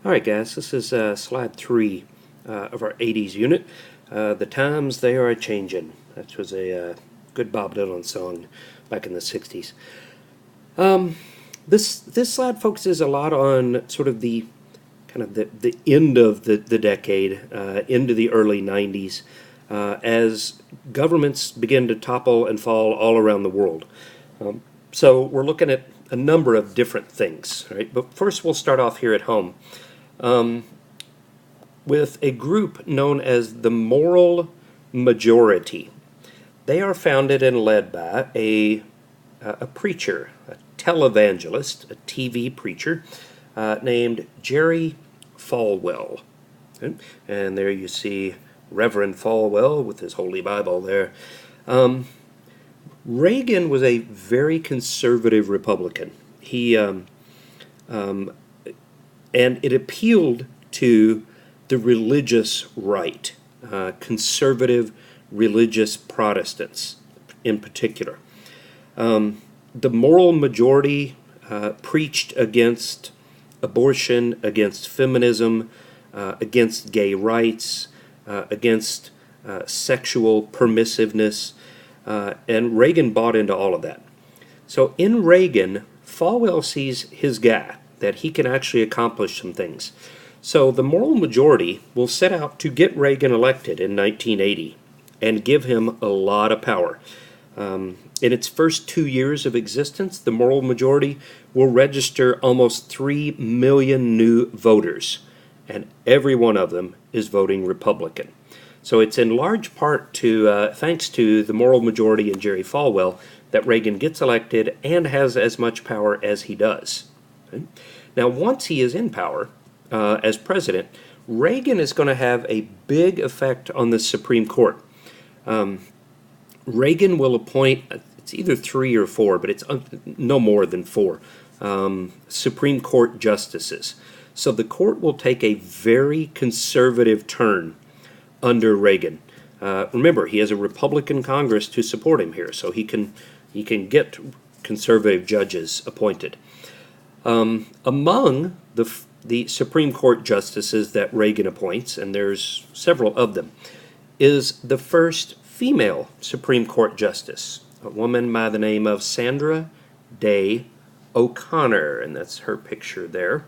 Alright guys, this is slide 3 of our 80s unit. The times they are a-changin'. That was a good Bob Dylan song back in the 60s. This slide focuses a lot on sort of the the end of the decade, into the early 90s, as governments begin to topple and fall all around the world. So we're looking at a number of different things, right? But first we'll start off here at home with a group known as the Moral Majority. They are founded and led by a preacher, a televangelist, a TV preacher, named Jerry Falwell. Okay? And there you see Reverend Falwell with his Holy Bible there. Reagan was a very conservative Republican. And it appealed to the religious right, conservative religious Protestants in particular. The moral majority preached against abortion, against feminism, against gay rights, against sexual permissiveness, and Reagan bought into all of that. So in Reagan, Falwell sees his guy, that he can actually accomplish some things. So the moral majority will set out to get Reagan elected in 1980 and give him a lot of power. In its first 2 years of existence, the moral majority will register almost 3 million new voters, and every one of them is voting Republican. So it's in large part to thanks to the moral majority and Jerry Falwell that Reagan gets elected and has as much power as he does. Okay? Now, once he is in power as president, Reagan is going to have a big effect on the Supreme Court. Reagan will appoint, it's either 3 or 4, but it's no more than 4, Supreme Court justices. So the court will take a very conservative turn under Reagan. Remember, he has a Republican Congress to support him here, so he can get conservative judges appointed. Among the Supreme Court justices that Reagan appoints, and there's several of them, is the first female Supreme Court justice, a woman by the name of Sandra Day O'Connor, and that's her picture there.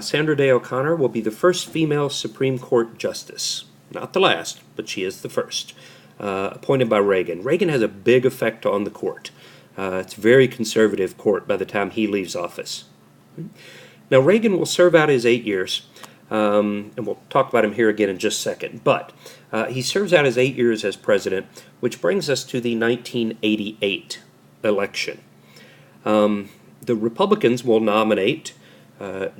Sandra Day O'Connor will be the first female Supreme Court justice. Not the last, but she is the first, appointed by Reagan. Reagan has a big effect on the court. It's a very conservative court by the time he leaves office. Now, Reagan will serve out his 8 years, and we'll talk about him here again in just a second, but he serves out his 8 years as president, which brings us to the 1988 election. The Republicans will nominate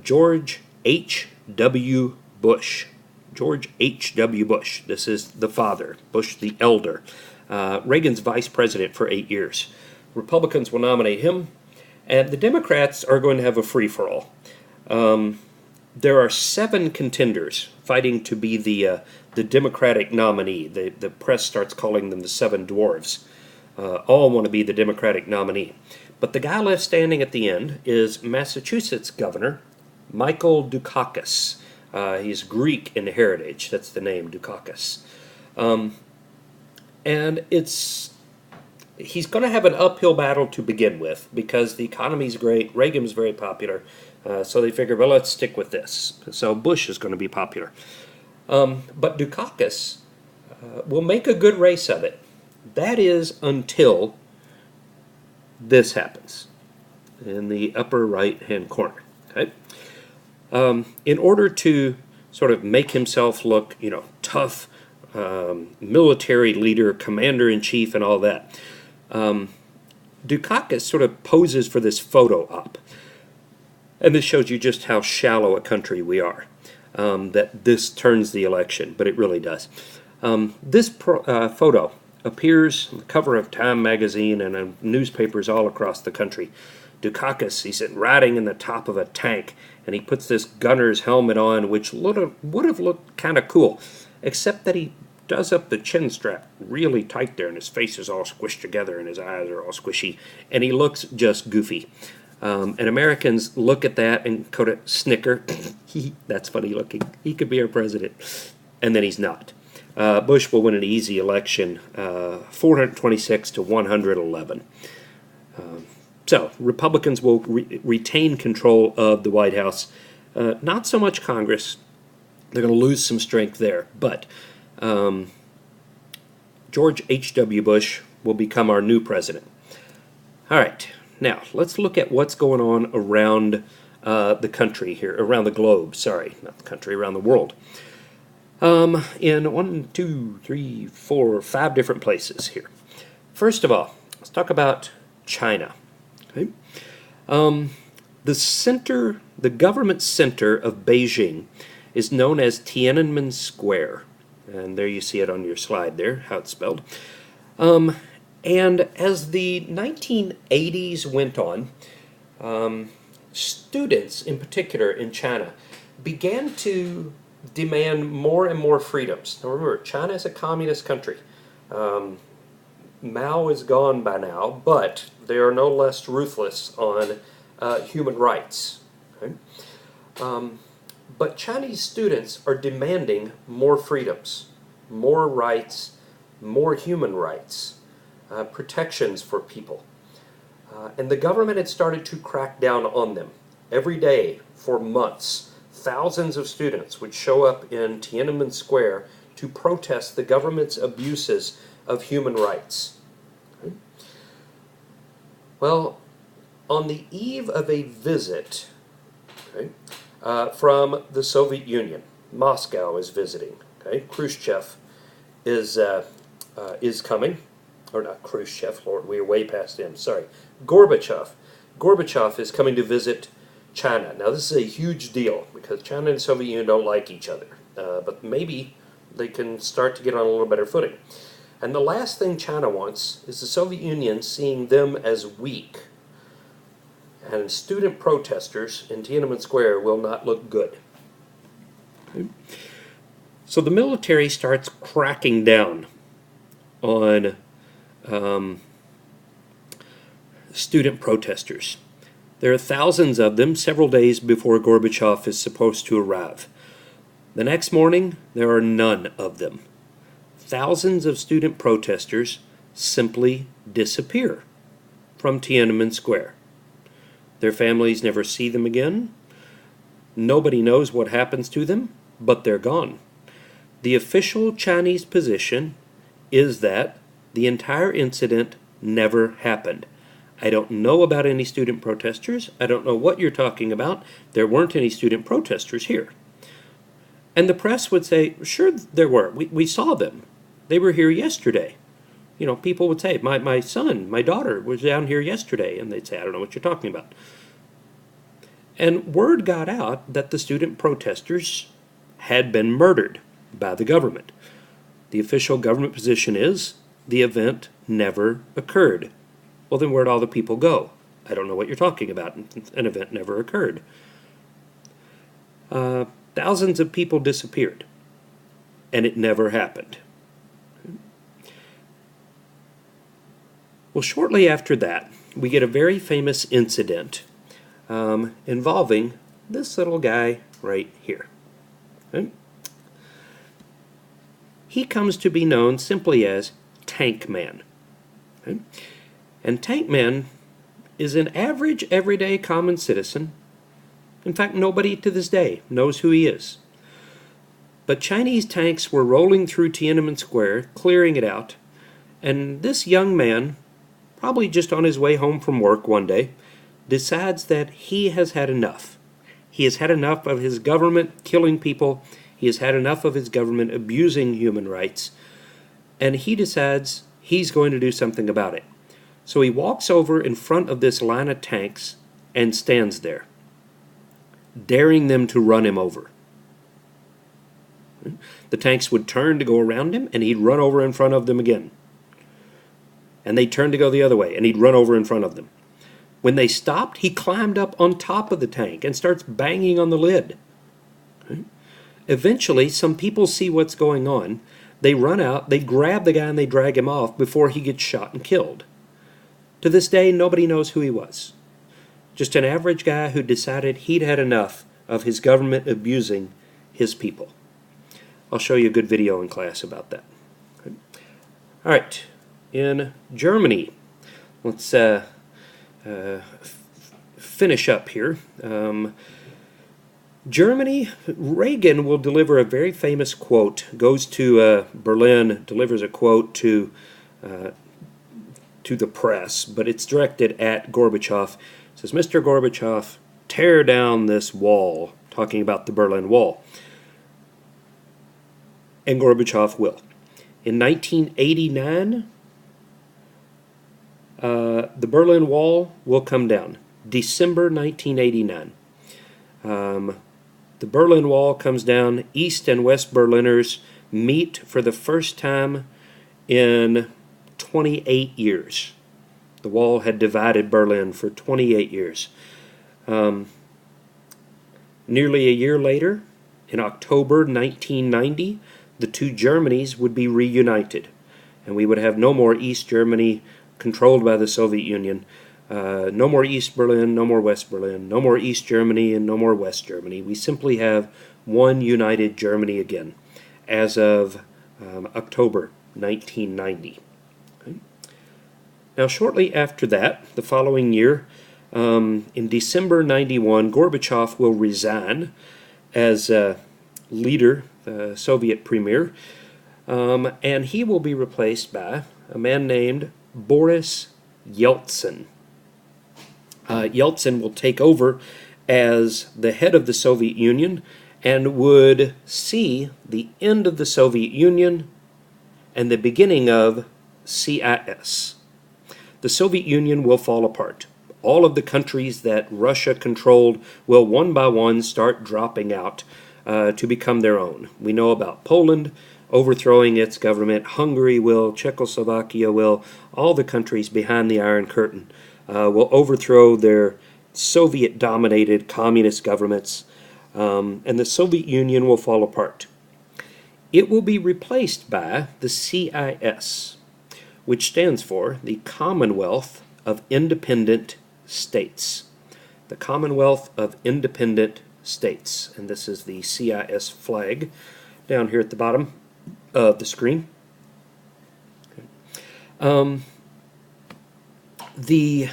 George H.W. Bush. George H.W. Bush. This is the father, Bush the elder. Reagan's vice president for 8 years. Republicans will nominate him, and the Democrats are going to have a free-for-all. There are 7 contenders fighting to be the Democratic nominee. The press starts calling them the 7 dwarves. All want to be the Democratic nominee. But the guy left standing at the end is Massachusetts Governor Michael Dukakis. He's Greek in heritage. That's the name, Dukakis. And he's going to have an uphill battle to begin with because the economy's great. Reagan was very popular. So they figure, well, let's stick with this. So Bush is going to be popular. But Dukakis will make a good race of it. That is until this happens in the upper right-hand corner. Okay? In order to sort of make himself look, tough, military leader, commander-in-chief, and all that, Dukakis sort of poses for this photo op. And this shows you just how shallow a country we are, that this turns the election, but it really does. This photo appears on the cover of Time magazine and in newspapers all across the country. Dukakis, he's riding in the top of a tank, and he puts this gunner's helmet on, which would have looked kind of cool, except that he does up the chin strap really tight there, and his face is all squished together, and his eyes are all squishy, and he looks just goofy. And Americans look at that and kind of snicker. That's funny looking. He could be our president. And then he's not. Bush will win an easy election, 426 to 111. So Republicans will retain control of the White House. Not so much Congress. They're going to lose some strength there. But George H.W. Bush will become our new president. All right. Now, let's look at what's going on around the country here, around the globe, sorry, not the country, around the world. In 1, 2, 3, 4, 5 different places here. First of all, let's talk about China. Okay? The government center of Beijing is known as Tiananmen Square. And there you see it on your slide there, how it's spelled. And as the 1980s went on, students in particular in China began to demand more and more freedoms. Now remember, China is a communist country. Mao is gone by now, but they are no less ruthless on human rights. Okay? But Chinese students are demanding more freedoms, more rights, more human rights. Protections for people. And the government had started to crack down on them. Every day, for months, thousands of students would show up in Tiananmen Square to protest the government's abuses of human rights. Okay. Well, on the eve of a visit from the Soviet Union, Moscow is visiting. Okay, Khrushchev is coming. Or not Khrushchev, Lord, we are way past him, sorry. Gorbachev. Gorbachev is coming to visit China. Now, this is a huge deal because China and the Soviet Union don't like each other. But maybe they can start to get on a little better footing. And the last thing China wants is the Soviet Union seeing them as weak. And student protesters in Tiananmen Square will not look good. Okay. So the military starts cracking down on student protesters. There are thousands of them several days before Gorbachev is supposed to arrive. The next morning, there are none of them. Thousands of student protesters simply disappear from Tiananmen Square. Their families never see them again. Nobody knows what happens to them, but they're gone. The official Chinese position is that the entire incident never happened. I don't know about any student protesters. I don't know what you're talking about. There weren't any student protesters here. And the press would say, sure there were. We saw them. They were here yesterday. You know, people would say, my son, my daughter was down here yesterday. And they'd say, I don't know what you're talking about. And word got out that the student protesters had been murdered by the government. The official government position is the event never occurred. Well, then where'd all the people go? I don't know what you're talking about. An event never occurred. Thousands of people disappeared, and it never happened. Well, shortly after that, we get a very famous incident involving this little guy right here. Okay? He comes to be known simply as Tank Man. Okay? And Tank Man is an average, everyday, common citizen. In fact, nobody to this day knows who he is. But Chinese tanks were rolling through Tiananmen Square, clearing it out, and this young man, probably just on his way home from work one day, decides that he has had enough. He has had enough of his government killing people. He has had enough of his government abusing human rights. And he decides he's going to do something about it. So he walks over in front of this line of tanks and stands there, daring them to run him over. The tanks would turn to go around him, and he'd run over in front of them again. And they'd turn to go the other way, and he'd run over in front of them. When they stopped, he climbed up on top of the tank and starts banging on the lid. Okay? Eventually, some people see what's going on. They run out, they grab the guy, and they drag him off before he gets shot and killed. To this day, nobody knows who he was. Just an average guy who decided he'd had enough of his government abusing his people. I'll show you a good video in class about that. Okay. All right, in Germany, let's finish up here. Germany, Reagan will deliver a very famous quote, goes to Berlin, delivers a quote to the press, but it's directed at Gorbachev. It says, "Mr. Gorbachev, tear down this wall," talking about the Berlin Wall. And Gorbachev will. In 1989, the Berlin Wall will come down. December 1989. The Berlin Wall comes down. East and West Berliners meet for the first time in 28 years. The wall had divided Berlin for 28 years. Nearly a year later, in October 1990, the two Germanys would be reunited, and we would have no more East Germany controlled by the Soviet Union. No more East Berlin, no more West Berlin, no more East Germany, and no more West Germany. We simply have one united Germany again as of October 1990. Okay. Now, shortly after that, the following year, in December 91, Gorbachev will resign as leader, Soviet premier, and he will be replaced by a man named Boris Yeltsin. Yeltsin will take over as the head of the Soviet Union and would see the end of the Soviet Union and the beginning of CIS. The Soviet Union will fall apart. All of the countries that Russia controlled will one by one start dropping out to become their own. We know about Poland overthrowing its government. Hungary will, Czechoslovakia will, all the countries behind the Iron Curtain will overthrow their Soviet-dominated communist governments, and the Soviet Union will fall apart. It will be replaced by the CIS, which stands for the Commonwealth of Independent States. The Commonwealth of Independent States, and this is the CIS flag down here at the bottom of the screen. The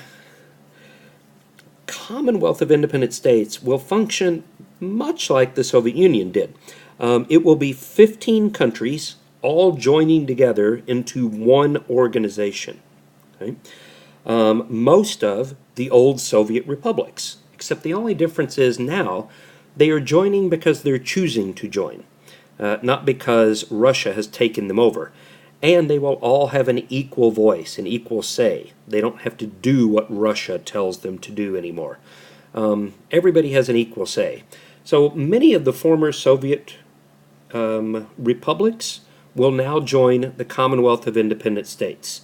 Commonwealth of Independent States will function much like the Soviet Union did. It will be 15 countries all joining together into one organization. Okay? Most of the old Soviet republics, except the only difference is now they are joining because they're choosing to join, not because Russia has taken them over. And they will all have an equal voice, an equal say. They don't have to do what Russia tells them to do anymore. Everybody has an equal say. So many of the former Soviet republics will now join the Commonwealth of Independent States.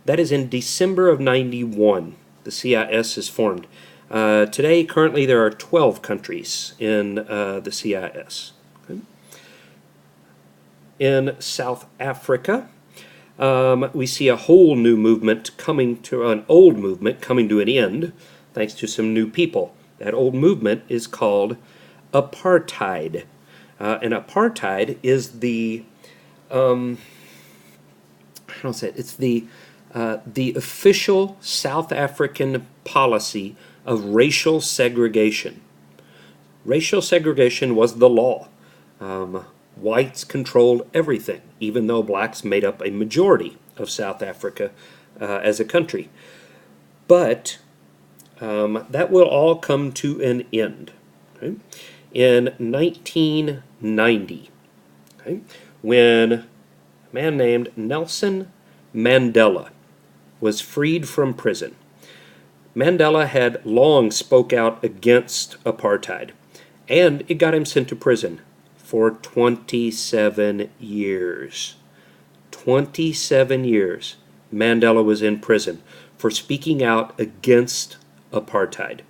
That is in December of 91. The CIS is formed. Today, currently, there are 12 countries in the CIS. Okay. In South Africa, we see a whole new movement coming to an old movement coming to an end, thanks to some new people. That old movement is called apartheid, and apartheid is the it's the official South African policy of racial segregation. Racial segregation was the law. Whites controlled everything, even though blacks made up a majority of South Africa as a country. But that will all come to an end. Okay? In 1990, okay, when a man named Nelson Mandela was freed from prison. Mandela had long spoke out against apartheid, and it got him sent to prison for 27 years. 27 years Mandela was in prison for speaking out against apartheid.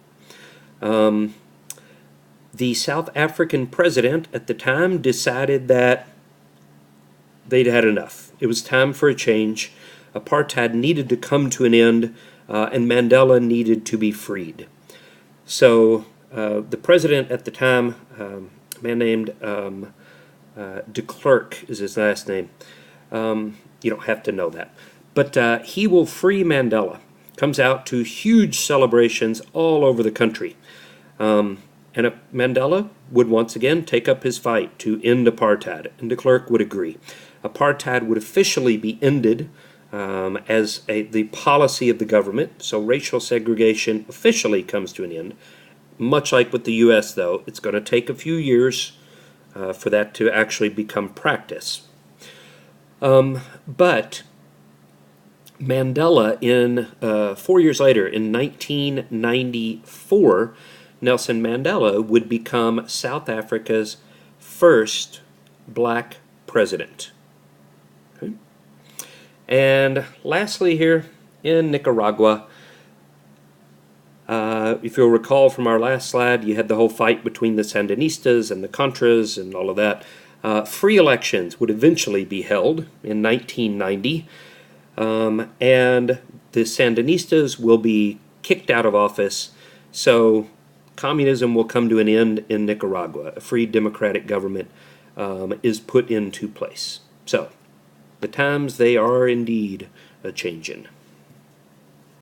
The South African president at the time decided that they'd had enough. It was time for a change. Apartheid needed to come to an end, and Mandela needed to be freed. So the president at the time, a man named de Klerk is his last name. You don't have to know that. But he will free Mandela. Comes out to huge celebrations all over the country. And Mandela would once again take up his fight to end apartheid, and de Klerk would agree. Apartheid would officially be ended as the policy of the government, so racial segregation officially comes to an end. Much like with the U.S., though, it's going to take a few years for that to actually become practice. But Mandela, 4 years later, in 1994, Nelson Mandela would become South Africa's first black president. Okay. And lastly here, in Nicaragua, if you'll recall from our last slide, you had the whole fight between the Sandinistas and the Contras and all of that. Free elections would eventually be held in 1990, and the Sandinistas will be kicked out of office, so communism will come to an end in Nicaragua. A free democratic government is put into place. So, the times they are indeed a-changin'.